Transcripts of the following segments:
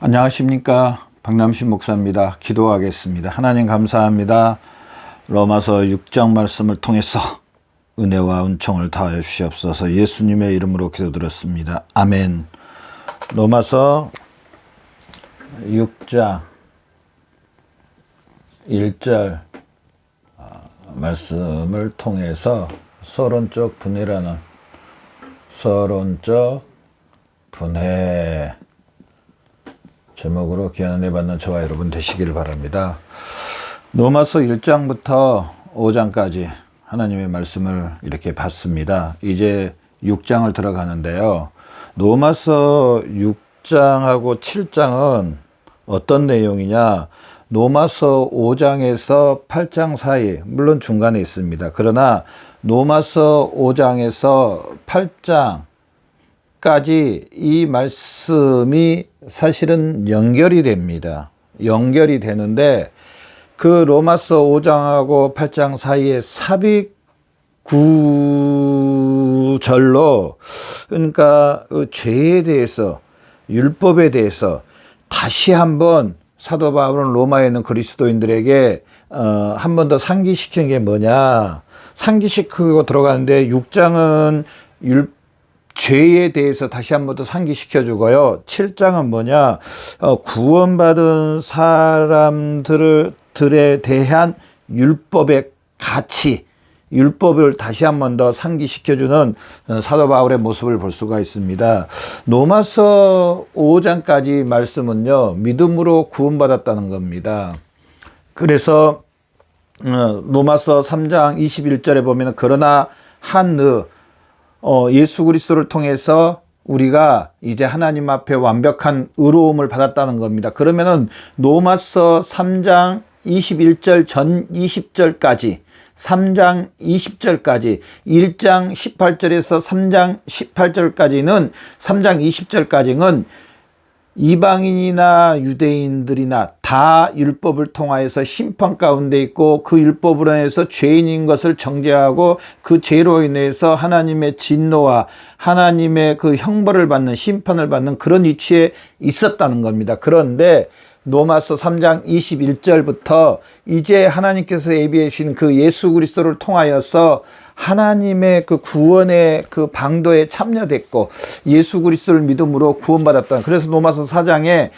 안녕하십니까, 박남신 목사입니다. 기도하겠습니다. 하나님 감사합니다. 로마서 6장 말씀을 통해서 은혜와 은총을 다하여 주시옵소서. 예수님의 이름으로 기도드렸습니다. 아멘. 로마서 6장 1절 말씀을 통해서 서론적 분해라는 서론적 분해 제목으로 귀한 은혜 받는 저와 여러분 되시길 바랍니다. 로마서 1장부터 5장까지 하나님의 말씀을 이렇게 봤습니다. 이제 6장을 들어가는데요. 로마서 6장하고 7장은 어떤 내용이냐? 로마서 5장에서 8장 사이, 물론 중간에 있습니다. 그러나 로마서 5장에서 8장까지 이 말씀이 사실은 연결이 됩니다. 연결이 되는데 그 로마서 5장하고 8장 사이에 삽입 구절로, 그러니까 그 죄에 대해서, 율법에 대해서 다시 한번 사도 바울은 로마에 있는 그리스도인들에게 한 번 더 상기시키는 게 뭐냐, 상기시키고 들어가는데 6장은 죄에 대해서 다시 한 번 더 상기시켜 주고요. 7장은 뭐냐, 구원받은 사람들에 대한 율법의 가치, 율법을 다시 한 번 더 상기시켜주는 사도 바울의 모습을 볼 수가 있습니다. 로마서 5장까지 말씀은요, 믿음으로 구원받았다는 겁니다. 그래서 로마서 3장 21절에 보면 그러나 예수 그리스도를 통해서 우리가 이제 하나님 앞에 완벽한 의로움을 받았다는 겁니다. 그러면은 로마서 3장 21절 전 20절까지, 3장 20절까지, 1장 18절에서 3장 18절까지는, 3장 20절까지는 이방인이나 유대인들이나 다 율법을 통하여서 심판 가운데 있고 그 율법으로 인해서 죄인인 것을 정죄하고 그 죄로 인해서 하나님의 진노와 하나님의 그 형벌을 받는, 심판을 받는 그런 위치에 있었다는 겁니다. 그런데 로마서 3장 21절부터 이제 하나님께서 예비해 주신 그 예수 그리스도를 통하여서 하나님의 그 구원의 그 방도에 참여됐고 예수 그리스도를 믿음으로 구원받았다. 그래서 로마서 4장에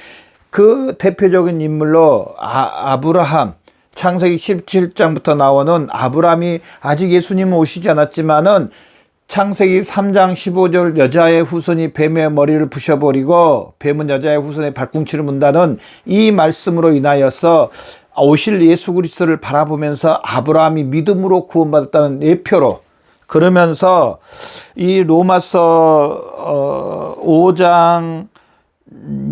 그 대표적인 인물로 아브라함, 창세기 17장부터 나오는 아브라함이 아직 예수님은 오시지 않았지만은 창세기 3장 15절 여자의 후손이 뱀의 머리를 부셔버리고 뱀은 여자의 후손의 발꿈치를 문다는 이 말씀으로 인하여서 오실 예수 그리스도를 바라보면서 아브라함이 믿음으로 구원받았다는 예표로, 그러면서 이 로마서 5장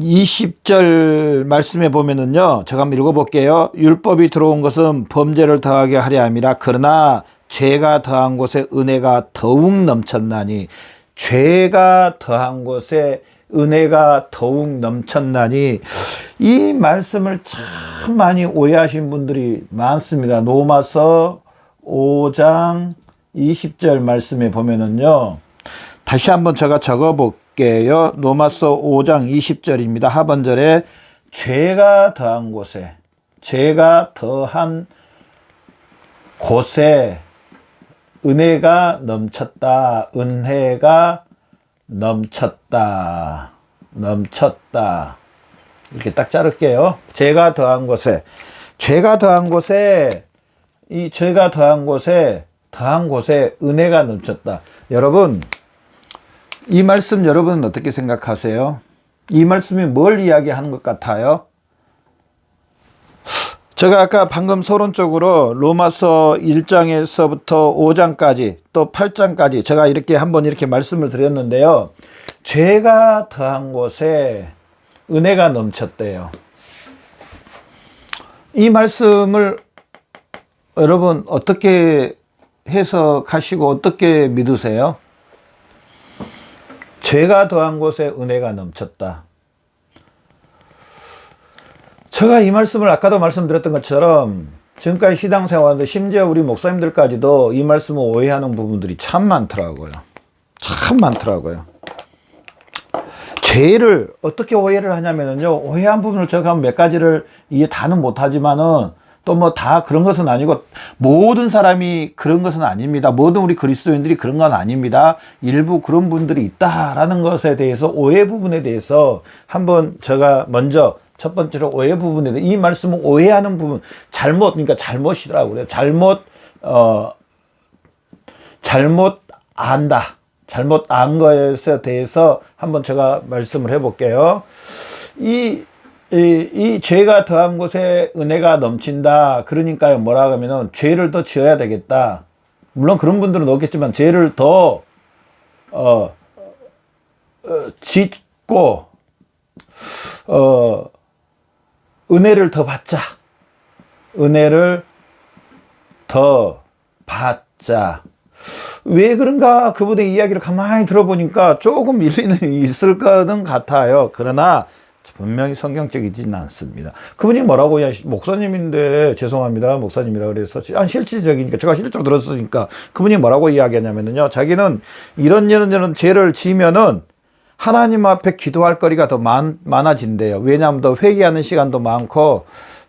20절 말씀에 보면은요, 제가 한번 읽어볼게요. 율법이 들어온 것은 범죄를 더하게 하려 함이라. 그러나 죄가 더한 곳에 은혜가 더욱 넘쳤나니, 죄가 더한 곳에 은혜가 더욱 넘쳤나니, 이 말씀을 참 많이 오해하신 분들이 많습니다. 로마서 5장 20절 말씀에 보면은요, 다시 한번 제가 적어 볼게요. 로마서 5장 20절입니다. 하반절에 죄가 더한 곳에, 죄가 더한 곳에 은혜가 넘쳤다. 은혜가 넘쳤다. 넘쳤다. 이렇게 딱 자를게요. 죄가 더한 곳에, 죄가 더한 곳에, 이 죄가 더한 곳에 은혜가 넘쳤다. 여러분, 이 말씀 여러분은 어떻게 생각하세요? 이 말씀이 뭘 이야기하는 것 같아요? 제가 아까 방금 서론적으로 로마서 1장에서부터 5장까지 또 8장까지 제가 이렇게 한번 이렇게 말씀을 드렸는데요. 죄가 더한 곳에 은혜가 넘쳤대요. 이 말씀을 여러분 어떻게 해석하시고 어떻게 믿으세요? 죄가 더한 곳에 은혜가 넘쳤다. 제가 이 말씀을 아까도 말씀드렸던 것처럼 지금까지 신앙생활하는데 심지어 우리 목사님들까지도 이 말씀을 오해하는 부분들이 참 많더라고요. 참 많더라고요. 죄를 어떻게 오해를 하냐면요. 오해한 부분을 제가 몇 가지를 이해 다는 못하지만은 또 뭐 다 그런 것은 아니고 모든 사람이 그런 것은 아닙니다. 모든 우리 그리스도인들이 그런 건 아닙니다. 일부 그런 분들이 있다라는 것에 대해서 오해 부분에 대해서 한번 제가 먼저 첫 번째로 오해 부분에 대해서 이 말씀은 오해하는 부분 그러니까 잘못이라고 그래요. 잘못 안다. 잘못 안 것에 대해서 한번 제가 말씀을 해볼게요. 이 죄가 더한 곳에 은혜가 넘친다. 그러니까요, 뭐라 하면은 죄를 더 지어야 되겠다. 물론 그런 분들은 없겠지만 죄를 더 짓고 은혜를 더 받자. 은혜를 더 받자. 왜 그런가 그분의 이야기를 가만히 들어보니까 조금 일리는 있을 거는 같아요. 그러나 분명히 성경적이지는 않습니다. 그분이 뭐라고, 야, 목사님인데, 죄송합니다. 목사님이라 그래서, 실질적이니까, 제가 실제로 들었으니까, 그분이 뭐라고 이야기하냐면요. 자기는 이런 죄를 지면은 하나님 앞에 기도할 거리가 더 많아진대요. 왜냐하면 더 회개하는 시간도 많고,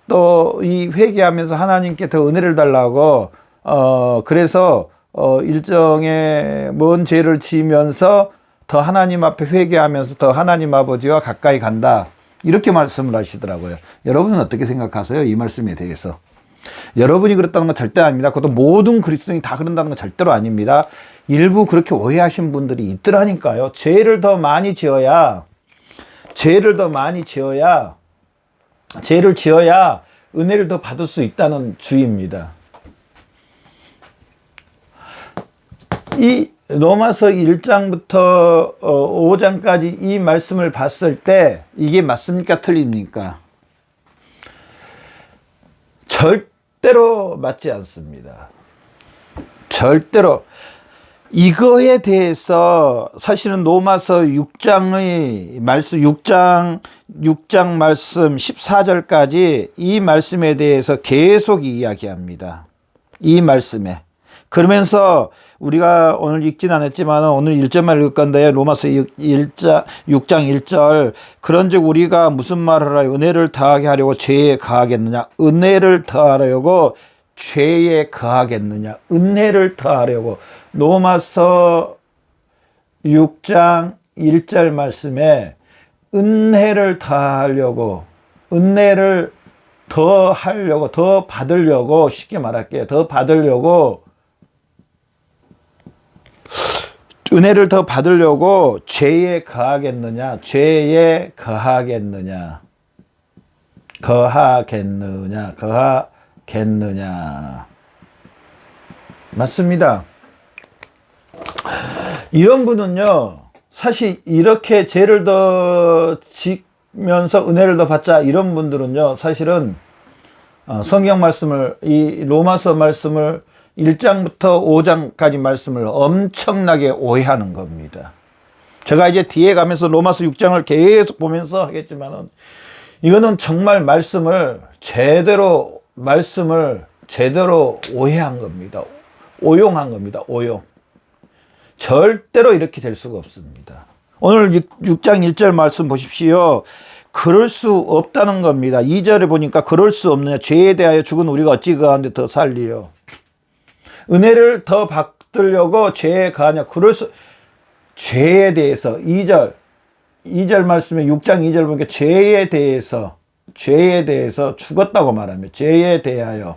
또 이 회개하면서 하나님께 더 은혜를 달라고, 그래서, 일정의 먼 죄를 지면서 더 하나님 앞에 회개하면서 더 하나님 아버지와 가까이 간다. 이렇게 말씀을 하시더라고요. 여러분은 어떻게 생각하세요? 이 말씀에 대해서. 여러분이 그렇다는 건 절대 아닙니다. 그것도 모든 그리스도인이 다 그런다는 건 절대로 아닙니다. 일부 그렇게 오해하신 분들이 있더라니까요. 죄를 더 많이 지어야 은혜를 더 받을 수 있다는 주의입니다. 이 로마서 1장부터 5장까지 이 말씀을 봤을 때 이게 맞습니까? 틀립니까? 절대로 맞지 않습니다. 절대로. 이거에 대해서 사실은 로마서 6장의 말씀, 6장 말씀 14절까지 이 말씀에 대해서 계속 이야기합니다. 이 말씀에. 그러면서 우리가 오늘 읽진 않았지만 오늘 1절만 읽을 건데요. 로마서 6장 1절. 그런즉 우리가 무슨 말을 하여 은혜를 더하게 하려고 죄에 거하겠느냐. 은혜를 더하려고 죄에 거하겠느냐. 은혜를 더하려고. 로마서 6장 1절 말씀에 은혜를 더하려고, 은혜를 더 하려고, 더 받으려고, 쉽게 말할게요. 더 받으려고, 은혜를 더 받으려고 죄에 거하겠느냐, 죄에 거하겠느냐, 거하겠느냐. 맞습니다. 이런 분은요, 사실 이렇게 죄를 더 지면서 은혜를 더 받자, 이런 분들은요, 사실은 성경 말씀을, 이 로마서 말씀을 1장부터 5장까지 말씀을 엄청나게 오해하는 겁니다. 제가 이제 뒤에 가면서 로마서 6장을 계속 보면서 하겠지만은, 이거는 정말 말씀을 제대로 오해한 겁니다. 오용한 겁니다. 오용. 절대로 이렇게 될 수가 없습니다. 오늘 6장 1절 말씀 보십시오. 그럴 수 없다는 겁니다. 2절에 보니까 그럴 수 없느냐. 죄에 대하여 죽은 우리가 어찌 그 가운데 더 살리요. 은혜를 더 받으려고 죄에 가하냐. 죄에 대해서 2절 말씀에 6장 2절 보니까 죄에 대해서 죽었다고 말합니다. 죄에 대하여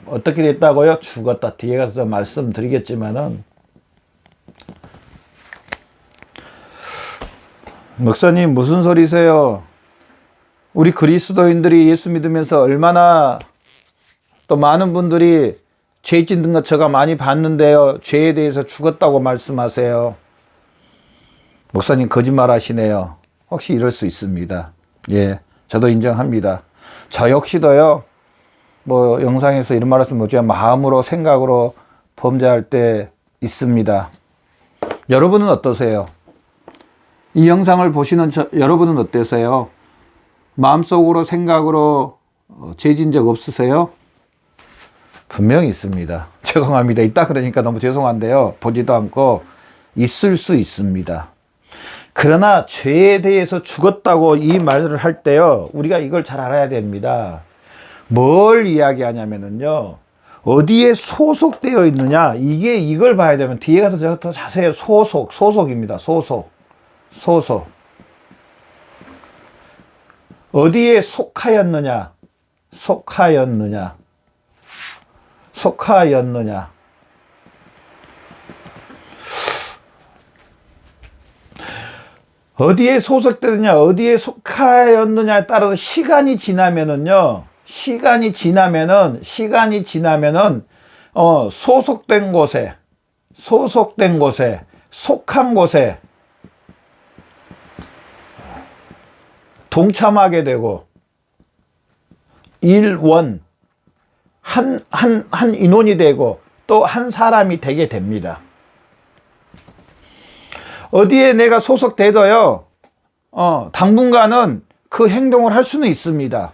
어떻게 됐다고요? 죽었다. 뒤에 가서 말씀드리겠지만은, 목사님 무슨 소리세요? 우리 그리스도인들이 예수 믿으면서 얼마나 또 많은 분들이 죄 짓는 것 제가 많이 봤는데요. 죄에 대해서 죽었다고 말씀하세요. 목사님 거짓말 하시네요. 혹시 이럴 수 있습니다. 예, 저도 인정합니다. 저 역시도요. 뭐 영상에서 이런 말 하시면 뭐죠? 마음으로 생각으로 범죄할 때 있습니다. 여러분은 어떠세요? 이 영상을 보시는 여러분은 어떠세요? 마음속으로 생각으로 죄진 적 없으세요? 분명히 있습니다. 죄송합니다. 있다 그러니까 너무 죄송한데요. 보지도 않고 있을 수 있습니다. 그러나 죄에 대해서 죽었다고 이 말을 할 때요, 우리가 이걸 잘 알아야 됩니다. 뭘 이야기하냐면요, 어디에 소속되어 있느냐, 이걸 봐야 되면 뒤에 가서 제가 더 자세히 소속입니다. 소속. 어디에 속하였느냐. 어디에 소속되느냐, 어디에 속하였느냐에 따라서 시간이 지나면은 소속된 곳에, 속한 곳에 동참하게 되고, 한 인원이 되고, 또 한 사람이 되게 됩니다. 어디에 내가 소속돼도요, 당분간은 그 행동을 할 수는 있습니다.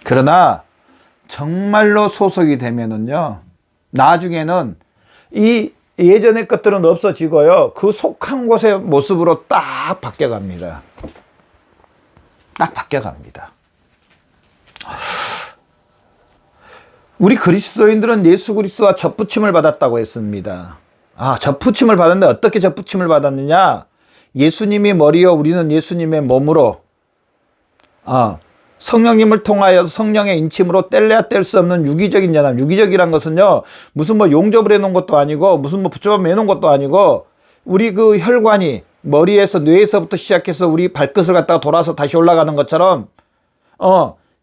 그러나, 정말로 소속이 되면은요, 나중에는 이 예전의 것들은 없어지고요, 그 속한 곳의 모습으로 딱 바뀌어갑니다. 우리 그리스도인들은 예수 그리스도와 접붙임을 받았다고 했습니다. 접붙임을 받았는데 어떻게 접붙임을 받았느냐? 예수님이 머리요, 우리는 예수님의 몸으로, 성령님을 통하여 성령의 인침으로 뗄래야 뗄 수 없는 유기적인 연합. 유기적이란 것은요, 무슨 용접을 해놓은 것도 아니고, 무슨 붙잡아 매놓은 것도 아니고, 우리 그 혈관이 머리에서 뇌에서부터 시작해서 우리 발끝을 갖다가 돌아서 다시 올라가는 것처럼,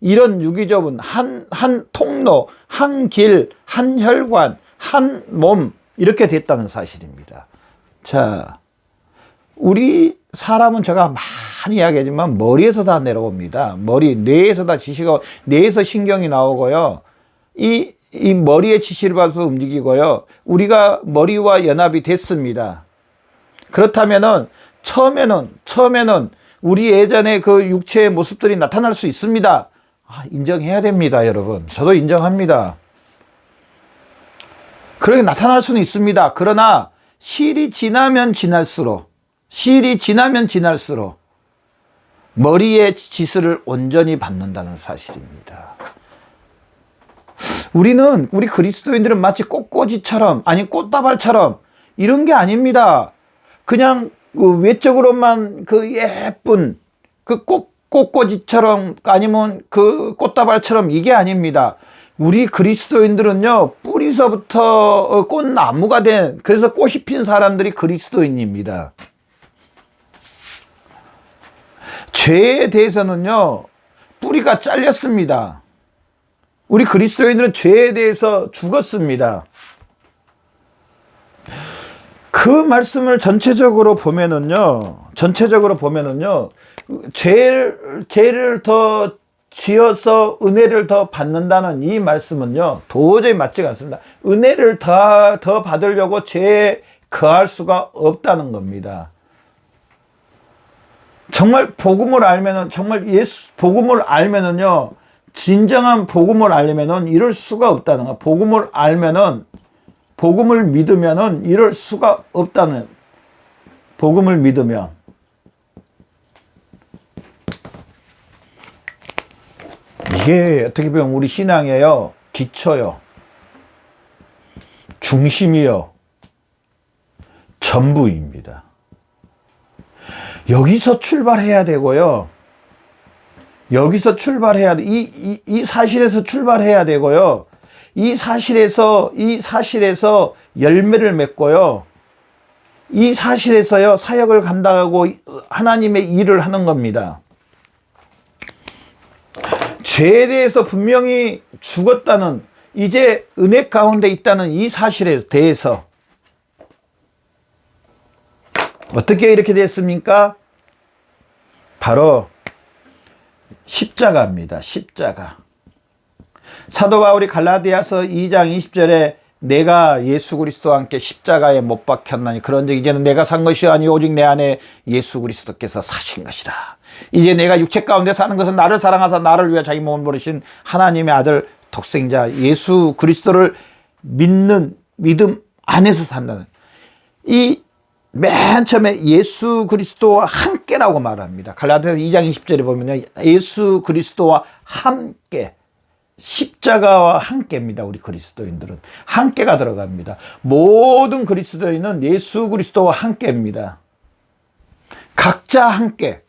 이런 유기적은 한 통로, 한 길, 한 혈관, 한 몸, 이렇게 됐다는 사실입니다. 자, 우리 사람은 제가 많이 이야기하지만 머리에서 다 내려옵니다. 뇌에서 다 지시가, 뇌에서 신경이 나오고요. 이 머리의 지시를 받아서 움직이고요. 우리가 머리와 연합이 됐습니다. 그렇다면은 처음에는 우리 예전의 그 육체의 모습들이 나타날 수 있습니다. 인정해야 됩니다, 여러분. 저도 인정합니다. 그렇게 나타날 수는 있습니다. 그러나 시일이 지나면 지날수록 머리의 지시를 온전히 받는다는 사실입니다. 우리 그리스도인들은 마치 꽃꽂이처럼, 아니 꽃다발처럼 이런 게 아닙니다. 그냥 그 외적으로만 그 예쁜 그 꽃꽂이처럼, 아니면 그 꽃다발처럼, 이게 아닙니다. 우리 그리스도인들은요, 뿌리서부터 꽃나무가 된, 그래서 꽃이 핀 사람들이 그리스도인입니다. 죄에 대해서는요, 뿌리가 잘렸습니다. 우리 그리스도인들은 죄에 대해서 죽었습니다. 그 말씀을 전체적으로 보면은요, 죄를 더 지어서 은혜를 더 받는다는 이 말씀은요, 도저히 맞지가 않습니다. 은혜를 더 받으려고 죄에 거할 수가 없다는 겁니다. 정말 복음을 알면은, 진정한 복음을 알면은 이럴 수가 없다는 거. 복음을 믿으면은 이럴 수가 없다는, 복음을 믿으면. 이게 어떻게 보면 우리 신앙이에요. 기초요. 중심이요. 전부입니다. 여기서 출발해야 되고요. 이 사실에서 출발해야 되고요. 이 사실에서 열매를 맺고요. 이 사실에서요, 사역을 감당하고 하나님의 일을 하는 겁니다. 죄에 대해서 분명히 죽었다는, 이제 은혜 가운데 있다는 이 사실에 대해서 어떻게 이렇게 됐습니까? 바로 십자가입니다. 십자가. 사도 바울이 갈라디아서 2장 20절에 내가 예수 그리스도와 함께 십자가에 못 박혔나니 그런즉 이제는 내가 산 것이 아니 오직 내 안에 예수 그리스도께서 사신 것이라. 이제 내가 육체 가운데 사는 것은 나를 사랑하사 나를 위해 자기 몸을 버리신 하나님의 아들 독생자 예수 그리스도를 믿는 믿음 안에서 산다는, 이 맨 처음에 예수 그리스도와 함께라고 말합니다. 갈라디아서 2장 20절에 보면 예수 그리스도와 함께, 십자가와 함께입니다. 우리 그리스도인들은 함께가 들어갑니다. 모든 그리스도인은 예수 그리스도와 함께입니다. 각자 함께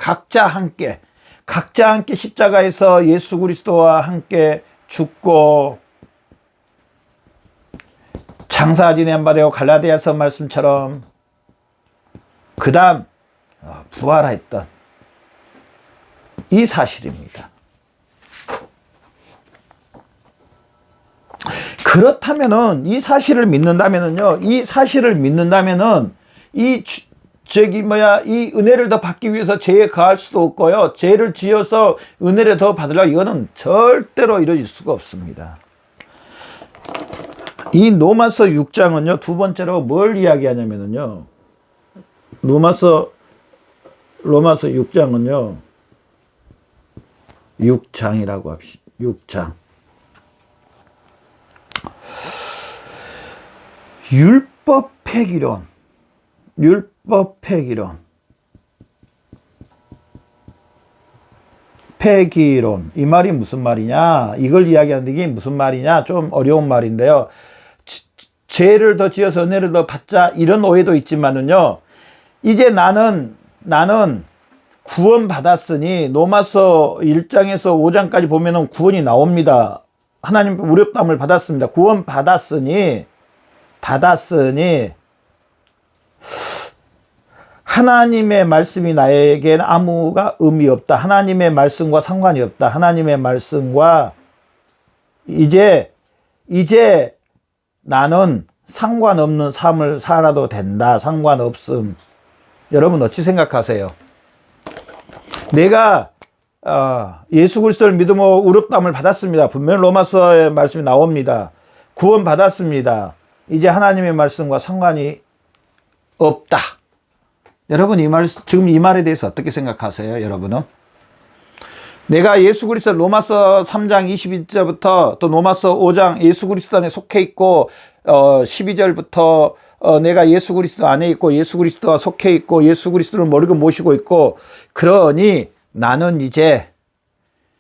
십자가에서 예수 그리스도와 함께 죽고 장사 지낸 바 되고 갈라디아서 말씀처럼 그 다음 부활했던 이 사실입니다. 그렇다면은 이 사실을 믿는다면은요, 이 은혜를 더 받기 위해서 죄에 거할 수도 없고요, 죄를 지어서 은혜를 더 받으려고, 이거는 절대로 이루어질 수가 없습니다. 이 로마서 6장은요, 두 번째로 뭘 이야기하냐면은요, 로마서 6장은요, 6장이라고 합시다. 6장. 율법 폐기론. 이 말이 무슨 말이냐? 이걸 이야기하는데 이게 무슨 말이냐? 좀 어려운 말인데요. 죄를 더 지어서 은혜를 더 받자, 이런 오해도 있지만은요, 이제 나는 구원 받았으니, 로마서 1장에서 5장까지 보면은 구원이 나옵니다. 하나님 의롭다함을 받았습니다. 구원 받았으니 하나님의 말씀이 나에게는 아무가 의미 없다. 하나님의 말씀과 상관이 없다. 하나님의 말씀과 이제 나는 상관없는 삶을 살아도 된다. 상관없음. 여러분 어찌 생각하세요? 내가 예수 그리스도를 믿음으로 의롭다함을 받았습니다. 분명 로마서의 말씀이 나옵니다. 구원 받았습니다. 이제 하나님의 말씀과 상관이 없다. 여러분 지금 이 말에 대해서 어떻게 생각하세요? 여러분은? 내가 예수 그리스도, 로마서 3장 22절부터 또 로마서 5장 예수 그리스도 안에 속해 있고 12절부터 내가 예수 그리스도 안에 있고 예수 그리스도와 속해 있고 예수 그리스도를 모르고 모시고 있고, 그러니 나는 이제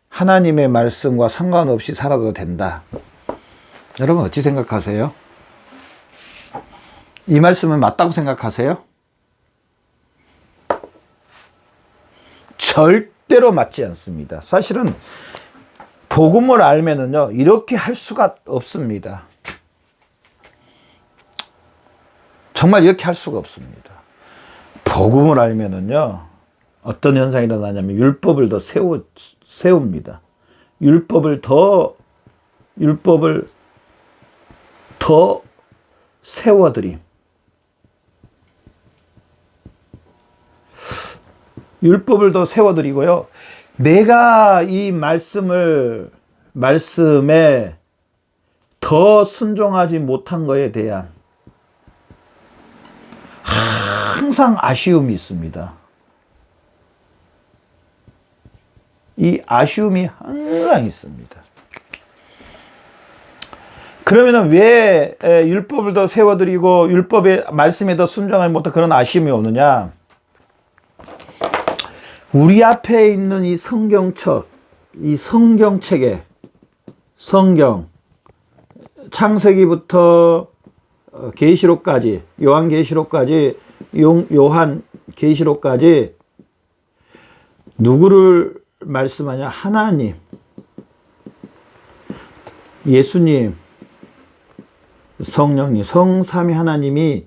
하나님의 말씀과 상관없이 살아도 된다. 여러분 어찌 생각하세요? 이 말씀은 맞다고 생각하세요? 절대로 맞지 않습니다. 사실은 복음을 알면은요, 이렇게 할 수가 없습니다. 정말 이렇게 할 수가 없습니다. 복음을 알면은요, 어떤 현상이 일어나냐면 율법을 더 세웁니다. 율법을 더 세워드림. 율법을 더 세워드리고요, 내가 이 말씀에 더 순종하지 못한 거에 대한 항상 아쉬움이 있습니다. 이 아쉬움이 항상 있습니다. 그러면 왜 율법을 더 세워드리고 율법의 말씀에 더 순종하지 못한 그런 아쉬움이 오느냐? 우리 앞에 있는 이 성경책, 이 성경책에 창세기부터 계시록까지, 요한계시록까지, 요한계시록까지 누구를 말씀하냐? 하나님, 예수님, 성령님, 성삼위 하나님이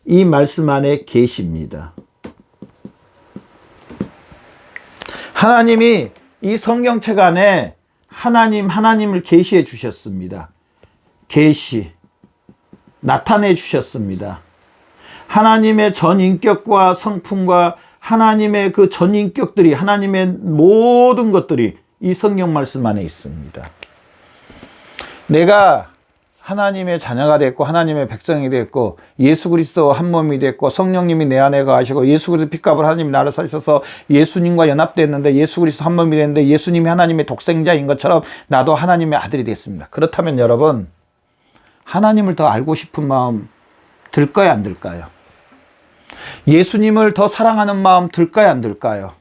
이 말씀 안에 계십니다. 하나님이 이 성경책 안에 하나님을 계시해 주셨습니다. 나타내 주셨습니다. 하나님의 전인격과 성품과 하나님의 그 전인격들이, 하나님의 모든 것들이 이 성경 말씀 안에 있습니다. 내가 하나님의 자녀가 됐고 하나님의 백성이 됐고 예수 그리스도 한 몸이 됐고 성령님이 내 안에 거하시고 예수 그리스도 피값을 하나님이 나를 살려서 예수님과 연합됐는데, 예수 그리스도 한 몸이 됐는데 예수님이 하나님의 독생자인 것처럼 나도 하나님의 아들이 됐습니다. 그렇다면 여러분, 하나님을 더 알고 싶은 마음 들까요, 안 들까요? 예수님을 더 사랑하는 마음 들까요, 안 들까요?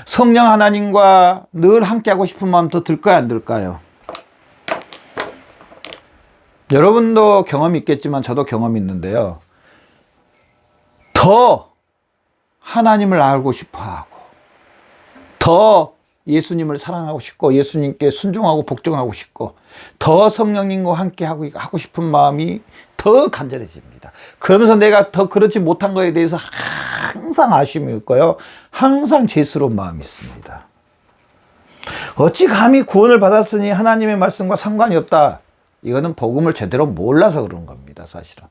성령 하나님과 늘 함께하고 싶은 마음 더 들까요, 안 들까요? 여러분도 경험이 있겠지만 저도 경험이 있는데요. 더 하나님을 알고 싶어 하고, 더 예수님을 사랑하고 싶고, 예수님께 순종하고 복종하고 싶고, 더 성령님과 함께 하고 싶은 마음이 더 간절해집니다. 그러면서 내가 더 그렇지 못한 것에 대해서 항상 아쉬움이 있고요. 항상 죄스러운 마음이 있습니다. 어찌 감히 구원을 받았으니 하나님의 말씀과 상관이 없다. 이거는 복음을 제대로 몰라서 그런 겁니다, 사실은.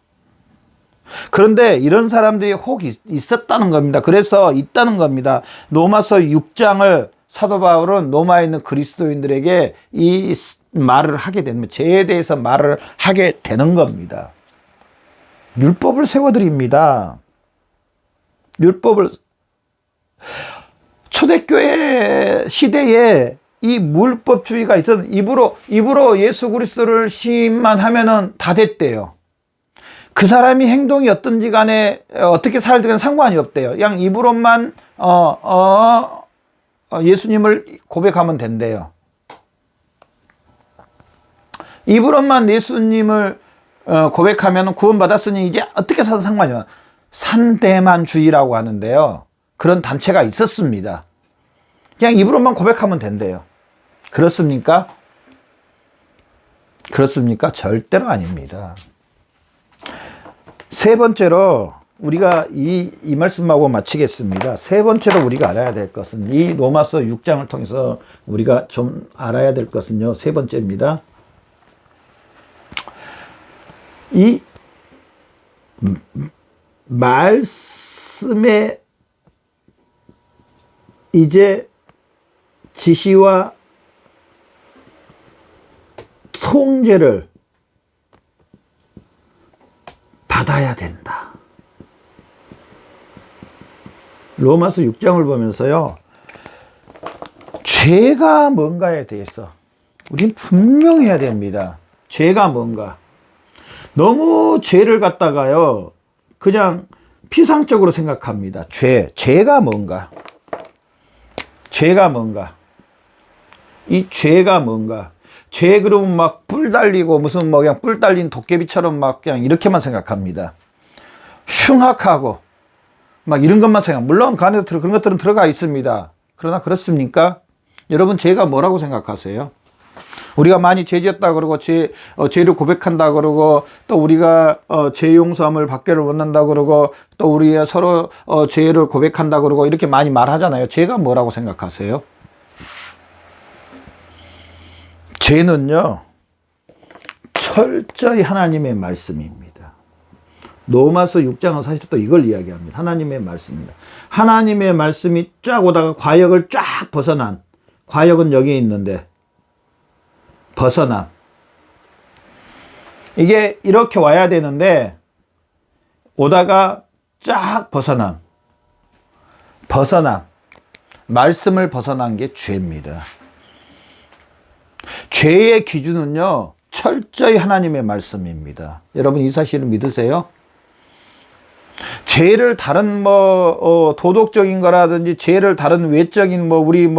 그런데 이런 사람들이 혹 있었다는 겁니다. 그래서 있다는 겁니다. 로마서 6장을 사도 바울은 로마에 있는 그리스도인들에게 이 말을 하게 되면 죄에 대해서 말을 하게 되는 겁니다. 율법을 세워드립니다. 율법을. 초대교회 시대에 이 율법주의가 있었던 입으로 예수 그리스도를 시인만 하면은 다 됐대요. 그 사람이 행동이 어떤지 간에 어떻게 살든 상관이 없대요. 그냥 입으로만 예수님을 고백하면 된대요. 입으로만 예수님을 고백하면 구원받았으니 이제 어떻게 사든 상관이 없어요. 산대만주의라고 하는데요. 그런 단체가 있었습니다. 그냥 입으로만 고백하면 된대요. 그렇습니까? 그렇습니까? 절대로 아닙니다. 세 번째로 우리가 이 말씀하고 마치겠습니다. 세 번째로 우리가 알아야 될 것은 이 로마서 6장을 통해서 우리가 좀 알아야 될 것은요. 세 번째입니다. 이 말씀의 이제 지시와 통제를 받아야 된다. 로마서 6장을 보면서요. 죄가 뭔가에 대해서 우린 분명해야 됩니다. 죄가 뭔가. 너무 죄를 갖다가요. 그냥 피상적으로 생각합니다. 죄가 뭔가. 죄가 뭔가. 이 죄가 뭔가. 죄 그러면 막 뿔 달리고 무슨 뭐 그냥 뿔 달린 도깨비처럼 막 그냥 이렇게만 생각합니다. 흉악하고 막 이런 것만 생각. 물론 그 안에 그런 것들은 들어가 있습니다. 그러나 그렇습니까? 여러분 죄가 뭐라고 생각하세요? 우리가 많이 죄 지었다 그러고 죄를 고백한다 그러고 또 우리가 죄 용서함을 받기를 원한다 그러고 또 우리가 서로 죄를 고백한다 그러고 이렇게 많이 말하잖아요. 죄가 뭐라고 생각하세요? 죄는요, 철저히 하나님의 말씀입니다. 로마서 6장은 사실 또 이걸 이야기합니다. 하나님의 말씀입니다. 하나님의 말씀이 쫙 오다가 과역을 쫙 벗어난, 과역은 여기 있는데, 벗어난. 이게 이렇게 와야 되는데, 오다가 쫙 벗어난. 말씀을 벗어난 게 죄입니다. 죄의 기준은요, 철저히 하나님의 말씀입니다. 여러분 이 사실을 믿으세요? 죄를 다른 도덕적인 거라든지 죄를 다른 외적인 우리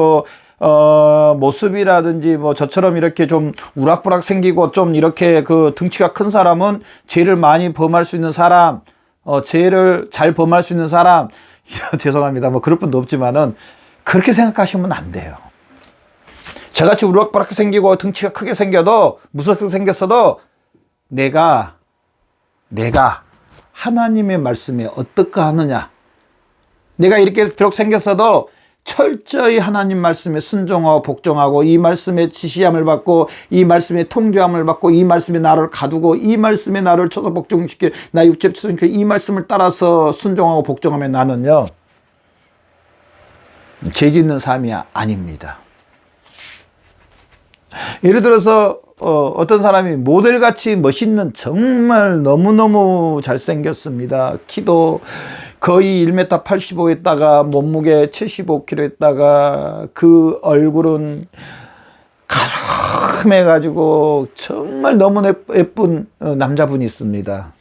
모습이라든지 저처럼 이렇게 좀 우락부락 생기고 좀 이렇게 그 등치가 큰 사람은 죄를 많이 범할 수 있는 사람, 죄를 잘 범할 수 있는 사람, 죄송합니다. 그럴 분도 없지만은 그렇게 생각하시면 안 돼요. 저같이 우락부락 생기고 등치가 크게 생겨도 무섭게 생겼어도 내가 하나님의 말씀에 어떨까 하느냐. 내가 이렇게 비록 생겼어도 철저히 하나님 말씀에 순종하고 복종하고 이 말씀에 지시함을 받고 이 말씀에 통제함을 받고 이 말씀에 나를 가두고 이 말씀에 나를 쳐서 복종시켜 나 육체를 쳐서 이 말씀을 따라서 순종하고 복종하면 나는요 죄 짓는 삶이 아닙니다. 예를 들어서 어떤 사람이 모델같이 멋있는 정말 너무너무 잘생겼습니다. 키도 거의 1m 85에다가 몸무게 75kg 했다가 그 얼굴은 가름해가지고 정말 너무 예쁜 남자분이 있습니다.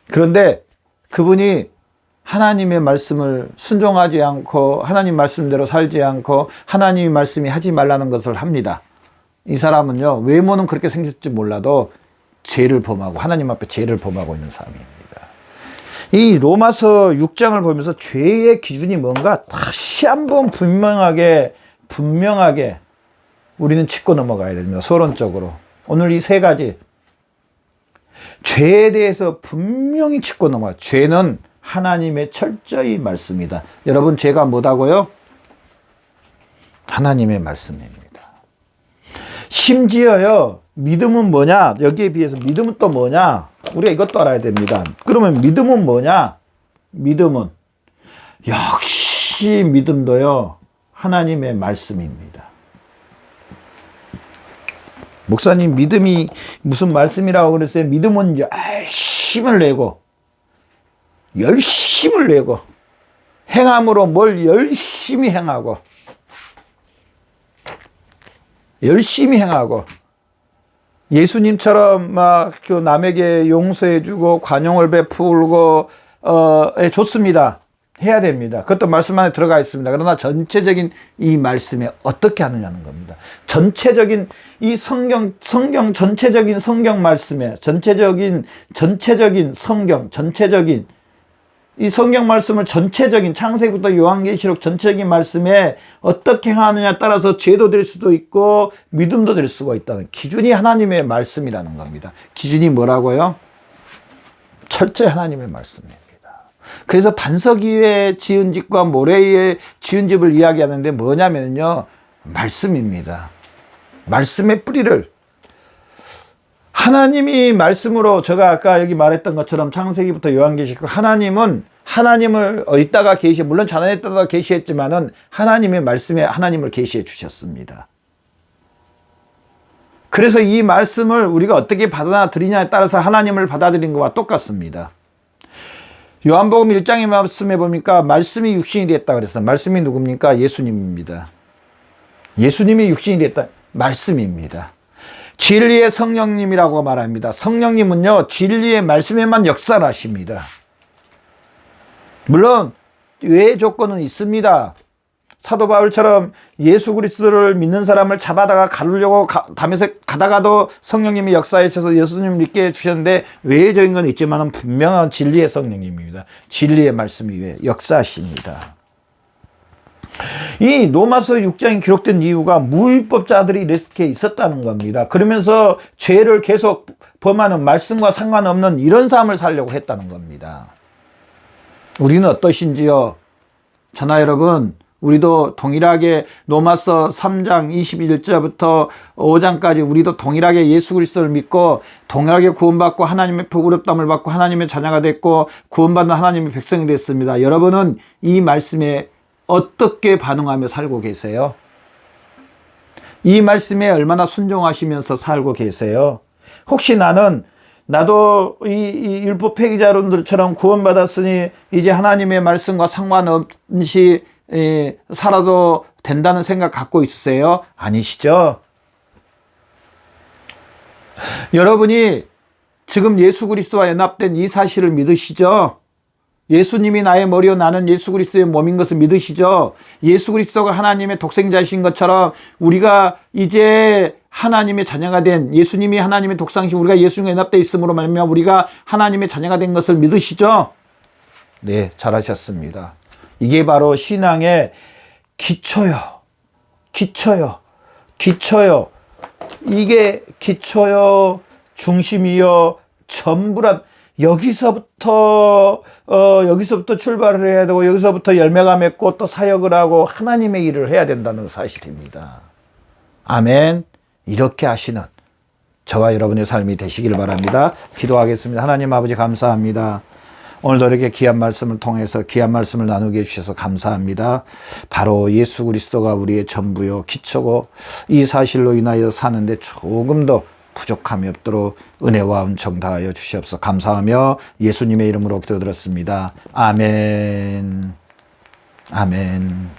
그런데 그분이 하나님의 말씀을 순종하지 않고 하나님 말씀대로 살지 않고 하나님의 말씀이 하지 말라는 것을 합니다. 이 사람은요, 외모는 그렇게 생겼을지 몰라도 죄를 범하고 하나님 앞에 죄를 범하고 있는 사람입니다. 이 로마서 6장을 보면서 죄의 기준이 뭔가 다시 한번 분명하게 우리는 짚고 넘어가야 됩니다. 서론적으로. 오늘 이 세 가지 죄에 대해서 분명히 짚고 넘어가요. 죄는 하나님의 철저히 말씀이다. 여러분, 죄가 뭐다고요? 하나님의 말씀입니다. 심지어요, 믿음은 뭐냐? 여기에 비해서 믿음은 또 뭐냐? 우리가 이것도 알아야 됩니다. 그러면 믿음은 뭐냐? 믿음은 역시 믿음도요, 하나님의 말씀입니다. 목사님, 믿음이 무슨 말씀이라고 그랬어요? 믿음은 열심을 내고 행함으로 뭘 열심히 행하고 예수님처럼 막 그 남에게 용서해주고 관용을 베풀고 좋습니다. 해야 됩니다. 그것도 말씀 안에 들어가 있습니다. 그러나 전체적인 이 말씀에 어떻게 하느냐는 겁니다. 전체적인 이 성경 전체적인 성경 말씀에 전체적인 이 성경 말씀을 전체적인 창세기부터 요한계시록 전체적인 말씀에 어떻게 행하느냐에 따라서 죄도 될 수도 있고 믿음도 될 수가 있다는 기준이 하나님의 말씀이라는 겁니다. 기준이 뭐라고요? 철저히 하나님의 말씀입니다. 그래서 반석 위에 지은 집과 모래 위에 지은 집을 이야기하는데 뭐냐면요, 말씀입니다. 말씀의 뿌리를 하나님이 말씀으로, 제가 아까 여기 말했던 것처럼 창세기부터 요한계시록, 하나님을 어디다가 물론 자연에다가 계시했지만은 하나님의 말씀에 하나님을 계시해 주셨습니다. 그래서 이 말씀을 우리가 어떻게 받아들이냐에 따라서 하나님을 받아들인 것과 똑같습니다. 요한복음 1장의 말씀에 보니까 말씀이 육신이 됐다 그랬어요. 말씀이 누굽니까? 예수님입니다. 예수님이 육신이 됐다. 말씀입니다. 진리의 성령님이라고 말합니다. 성령님은요, 진리의 말씀에만 역사를 하십니다. 물론 외의 조건은 있습니다. 사도 바울처럼 예수 그리스도를 믿는 사람을 잡아다가 가두려고 다면서 가다가도 성령님이 역사하셔서 예수님을 믿게 해주셨는데 외적인 건 있지만 분명한 진리의 성령님입니다. 진리의 말씀이 역사하십니다. 이 로마서 6장이 기록된 이유가 무율법자들이 이렇게 있었다는 겁니다. 그러면서 죄를 계속 범하는, 말씀과 상관없는 이런 삶을 살려고 했다는 겁니다. 우리는 어떠신지요? 저나 여러분, 우리도 동일하게 로마서 3장 21절부터 5장까지 우리도 동일하게 예수 그리스도를 믿고 동일하게 구원받고 하나님의 복으롭담을 받고 하나님의 자녀가 됐고 구원받는 하나님의 백성이 됐습니다. 여러분은 이 말씀에 어떻게 반응하며 살고 계세요? 이 말씀에 얼마나 순종하시면서 살고 계세요? 혹시 나도 이 율법 폐기자론들처럼 구원받았으니 이제 하나님의 말씀과 상관없이 살아도 된다는 생각 갖고 있으세요? 아니시죠? 여러분이 지금 예수 그리스도와 연합된 이 사실을 믿으시죠? 예수님이 나의 머리요 나는 예수 그리스도의 몸인 것을 믿으시죠? 예수 그리스도가 하나님의 독생자이신 것처럼 우리가 이제 하나님의 자녀가 된, 예수님이 하나님의 독생자이신 우리가 예수님과 연합되어 있음으로 말미암아 우리가 하나님의 자녀가 된 것을 믿으시죠? 네, 잘하셨습니다. 이게 바로 신앙의 기초요. 이게 기초요, 중심이요, 전부란, 여기서부터 출발을 해야 되고 여기서부터 열매가 맺고 또 사역을 하고 하나님의 일을 해야 된다는 사실입니다. 아멘. 이렇게 하시는 저와 여러분의 삶이 되시길 바랍니다. 기도하겠습니다. 하나님 아버지 감사합니다. 오늘도 이렇게 귀한 말씀을 통해서 귀한 말씀을 나누게 해주셔서 감사합니다. 바로 예수 그리스도가 우리의 전부요 기초고 이 사실로 인하여 사는데 조금도 부족함이 없도록 은혜와 은총 다하여 주시옵소서. 감사하며 예수님의 이름으로 기도드렸습니다. 아멘. 아멘.